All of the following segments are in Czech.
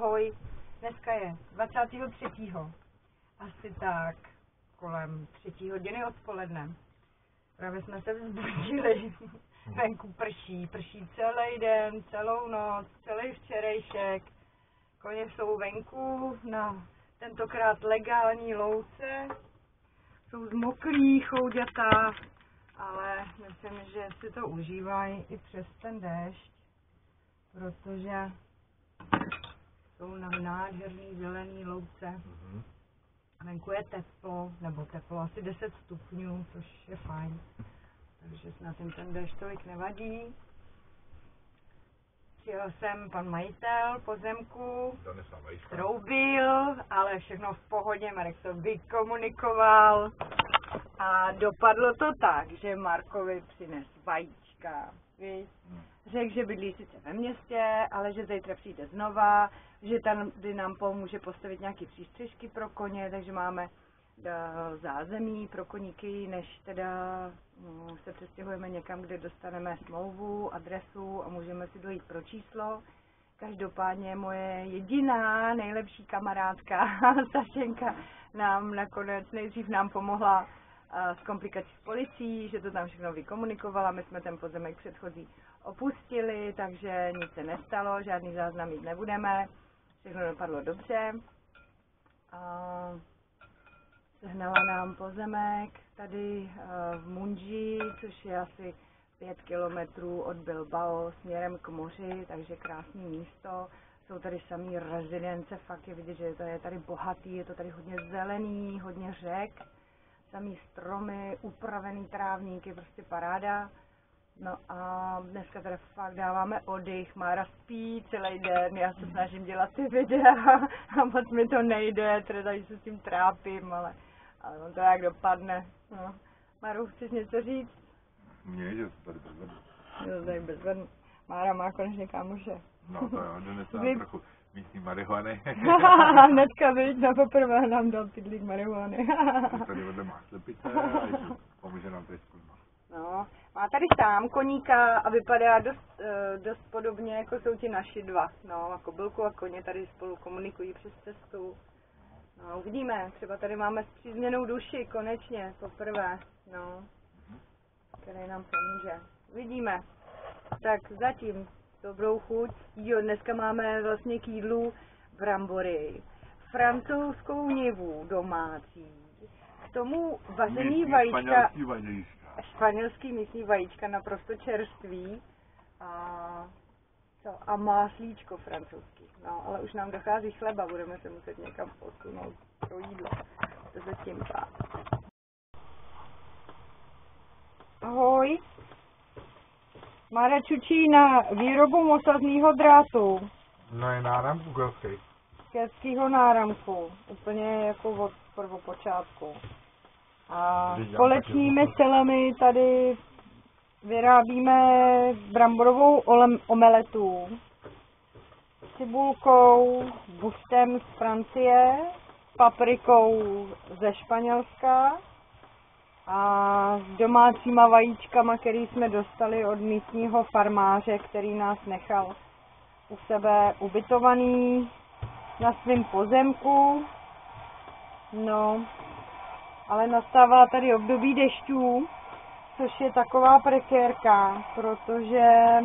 ahoj, dneska je 23. Asi tak kolem 3 hodiny odpoledne. Právě jsme se vzbudili, venku prší celý den, celou noc, celý včerejšek. Koně jsou venku na tentokrát legální louce, jsou zmoklí chouďata, ale myslím, že si to užívají i přes ten déšť, protože jsou na nádherný zelený louce. Venku je teplo, nebo teplo asi 10 stupňů, což je fajn, takže snad jim ten déšť tolik nevadí. Přijel jsem pan majitel pozemku, troubil, ale všechno v pohodě, Marek to vykomunikoval a dopadlo to tak, že Markovi přines vajíčka, víš? Řekl, že bydlí sice ve městě, ale že zítra přijde znova, že tady nám pomůže postavit nějaké přístřežky pro koně, takže máme zázemí pro koníky, než teda se přestěhujeme někam, kde dostaneme smlouvu, adresu a můžeme si dojít pro číslo. Každopádně moje jediná nejlepší kamarádka Sašenka nám nakonec nejdřív nám pomohla s komplikací s policií, že to tam všechno vykomunikovala, my jsme ten pozemek předchozí opustili, takže nic se nestalo, žádný záznam mít nebudeme, všechno dopadlo dobře. Sehnala nám pozemek tady v Munži, což je asi 5 kilometrů od Bilbao směrem k moři, takže krásné místo. Jsou tady samý rezidence, fakt je vidět, že to je tady bohatý, je to tady hodně zelený, hodně řek, samý stromy, upravený trávníky, prostě paráda. No a dneska teda fakt dáváme oddych, Mára spí celý den, já se snažím dělat ty videa a moc mi to nejde, teda že se s tím trápím, ale on to jak dopadne. No. Máru, chceš něco říct? Ne, že to tady bezvednu. Jo, tady bezvednu. Mára má konečně kámoše. No to jo, donesla trochu místní marihuany. Hnedka víc, na poprvé nám dal pidlík marihuany. Tady vedle má slepice a pomůže nám tady zkudno. No, má tady sám koníka a vypadá dost podobně, jako jsou ti naši dva. No, a kobylku a koně tady spolu komunikují přes cestu. No, uvidíme, třeba tady máme spřízněnou duši, konečně, poprvé, no, který nám pomůže. Uvidíme. Tak zatím dobrou chuť. Jo, dneska máme vlastně k jídlu brambory, francouzskou nivu domácí, k tomu vařený vajíčka, španělský místní vajíčka, naprosto čerstvý a máslíčko francouzský. No, ale už nám dochází chleba, budeme se muset někam posunout pro jídlo. To zatím tak. Ahoj. Mára čučí na výrobu mosazného drátu. No je náramku kelský. Kelskýho náramku. Úplně jako od prvopočátku. A společnými silami tady vyrábíme bramborovou omeletu s cibulkou, bustem z Francie, paprikou ze Španělska a s domácíma vajíčkama, který jsme dostali od místního farmáře, který nás nechal u sebe ubytovaný na svém pozemku. No, ale nastává tady období dešťů, což je taková prekérka, protože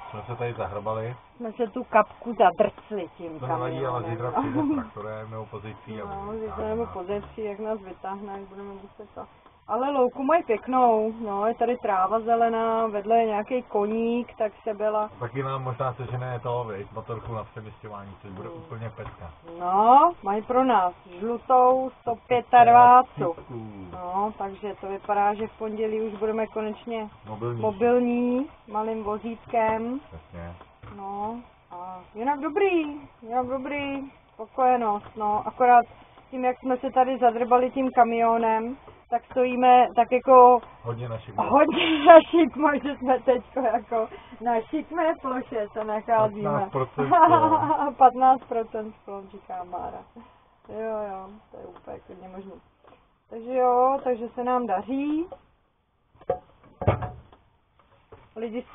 jsme se tady zahrabali. Jsme se tu kapku zadrcli tím kamionem. To nevadí, ale zítra přijde s traktorem nebo pozicí. No, zítra nebo pozicí, jak nás vytáhne, jak budeme muset to. Ale louku mají pěknou, no, je tady tráva zelená, vedle je nějaký koník, tak se byla. Taky nám možná sežené to, viď, motorku na přeměsťování, což bude úplně pecka. No, mají pro nás žlutou 125. No, takže to vypadá, že v pondělí už budeme konečně mobilní malým vozítkem. Přesně. No, a jinak dobrý, spokojenost, no, akorát tím, jak jsme se tady zadrbali tím kamionem, tak stojíme tak jako hodně na šikmo, že jsme teďko jako na šikmé ploše se nacházíme. 15% sklon, říká Mára. Jo, to je úplně klidně možný. Takže jo, takže se nám daří.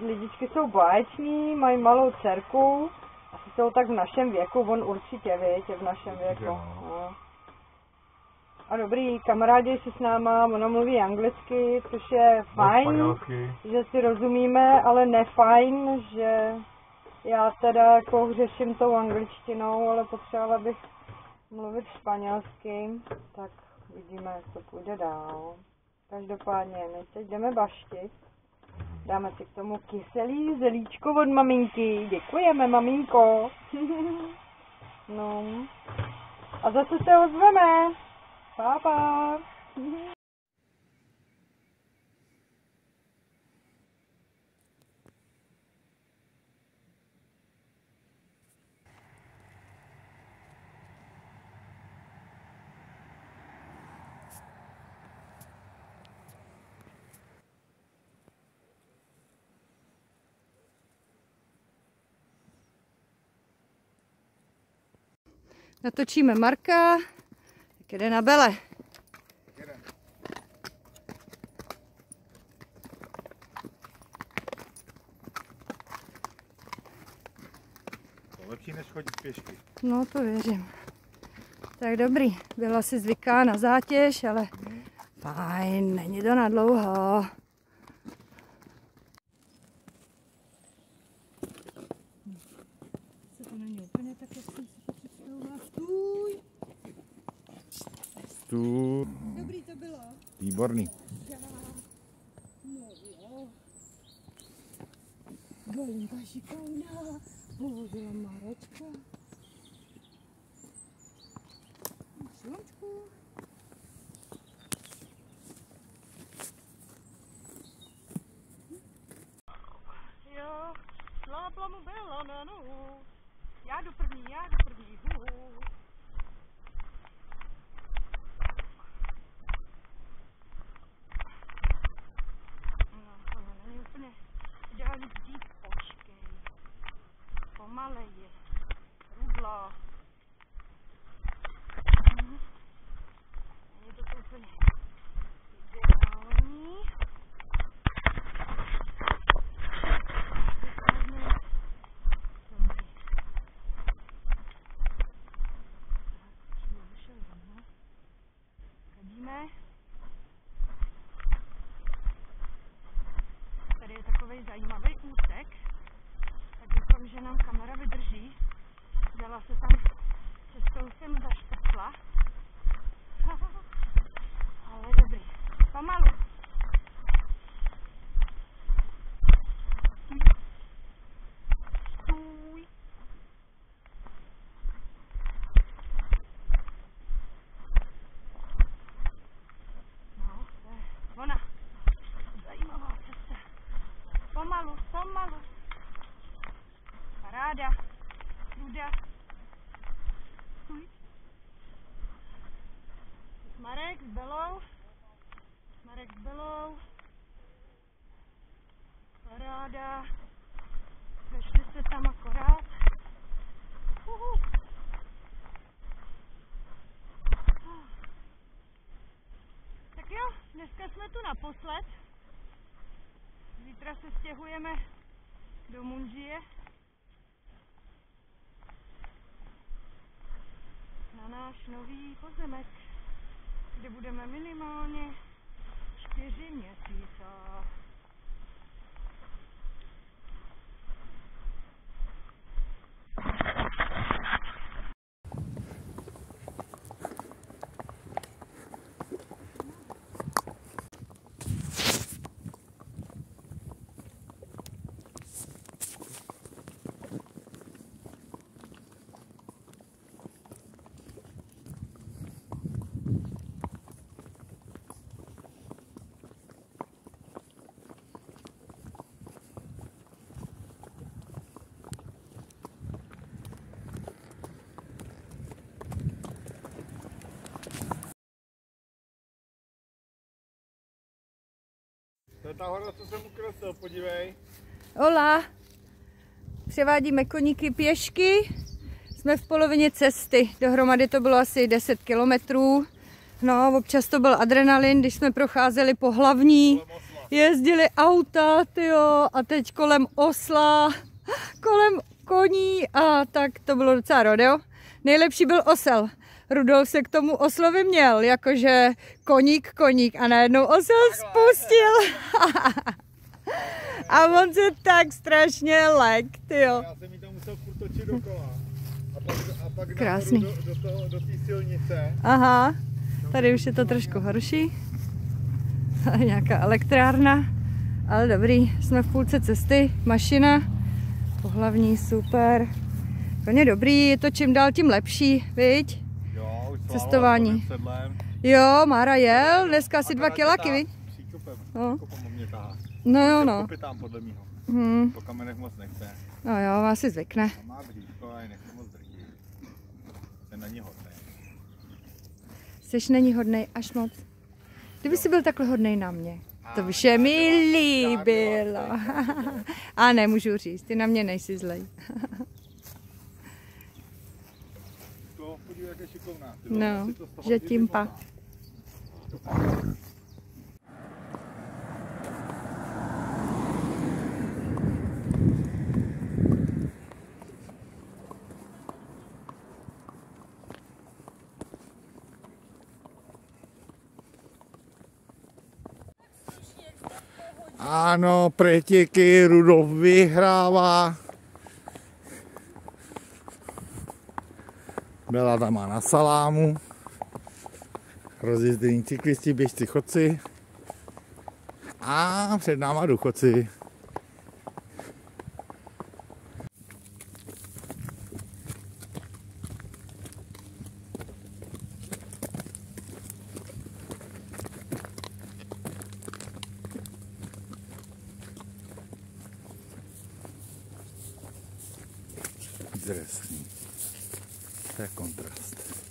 Lidičky jsou báječní, mají malou dcerku, asi jsou tak v našem věku, on určitě, viď, v našem věku. No. A dobrý, kamarádi si s náma, ono mluví anglicky, což je fajn, že si rozumíme, ale nefajn, že já teda jako hřeším tou angličtinou, ale potřebovala bych mluvit španělsky, tak vidíme, jak to půjde dál. Každopádně, my teď jdeme baštit, dáme si k tomu kyselý zelíčko od maminky, děkujeme maminko. No, a zase se ozveme. Pa. Natočíme Marka, tak jde na bele. To lepší než chodit pěšky. No to věřím. Tak dobrý, byla si zvyká na zátěž, ale fajn, není to na dlouho. To není úplně tak, jak jsem si to představovala. Stůj! Stůj! Dobrý to bylo. Výborný. No jo. Golinka šikovná, pohodila Marečka. Slunčku. Jo, slábla mu byla na nohu. Já jdu první. No, tohle není úplně ideální vzít, počkej. Pomaleji. Rudla. Není to úplně ideální. Tady je takový zajímavý úsek, tak doufám, že nám kamera vydrží. Dala se tam cestou jsem zašprtla. Ale dobrý, pomalu. Stůj. No, to je ona. Zajímavá cesta. Pomalu. Paráda. Ruda. Stůj. Marek s Belou. Paráda. Vešli se tam akorát. Tak jo, dneska jsme tu naposled. Zítra se stěhujeme do Munžije. Na náš nový pozemek, kde budeme minimálně 4 měsíce. To je ta hora, co jsem ukreslil, podívej. Hola, převádíme koníky pěšky, jsme v polovině cesty, dohromady to bylo asi 10 kilometrů. No, občas to byl adrenalin, když jsme procházeli po hlavní, jezdili auta, tyjo, a teď kolem Osla, kolem koní a tak to bylo docela rodeo. Nejlepší byl osel. Rudolf se k tomu oslovi měl, jakože koník a najednou osel spustil. A on se tak strašně lek, tyjo. Já jsem jí tam musel furt točit dokola. A pak krásný. Do té silnice. Aha, tady už je to trošku horší. Nějaká elektrárna, ale dobrý, jsme v půlce cesty, mašina, pohlavní, super. Koně dobrý, je to čím dál tím lepší, viď? Jo, už cestování. Jo, Mára jel, dneska asi 2 kiláky, viď? No. No jo, no. Podle mýho. Po kamenech moc nechce. No jo, asi zvykne. Má bříško, ale nechce moc drtí. Ten není hodnej. Jseš není hodnej až moc. Kdyby jsi byl takhle hodnej na mě, to by se mi líbilo. A nemůžu říct, ty na mě nejsi zlej. To podívej, jak je šikovná. No, že tím pak. Ano, pretěky, Rudolf vyhrává. Byla tam na salámu. Rozjezdení cyklisti, běžci, chodci. A před náma důchodci. Drsný. To je kontrast.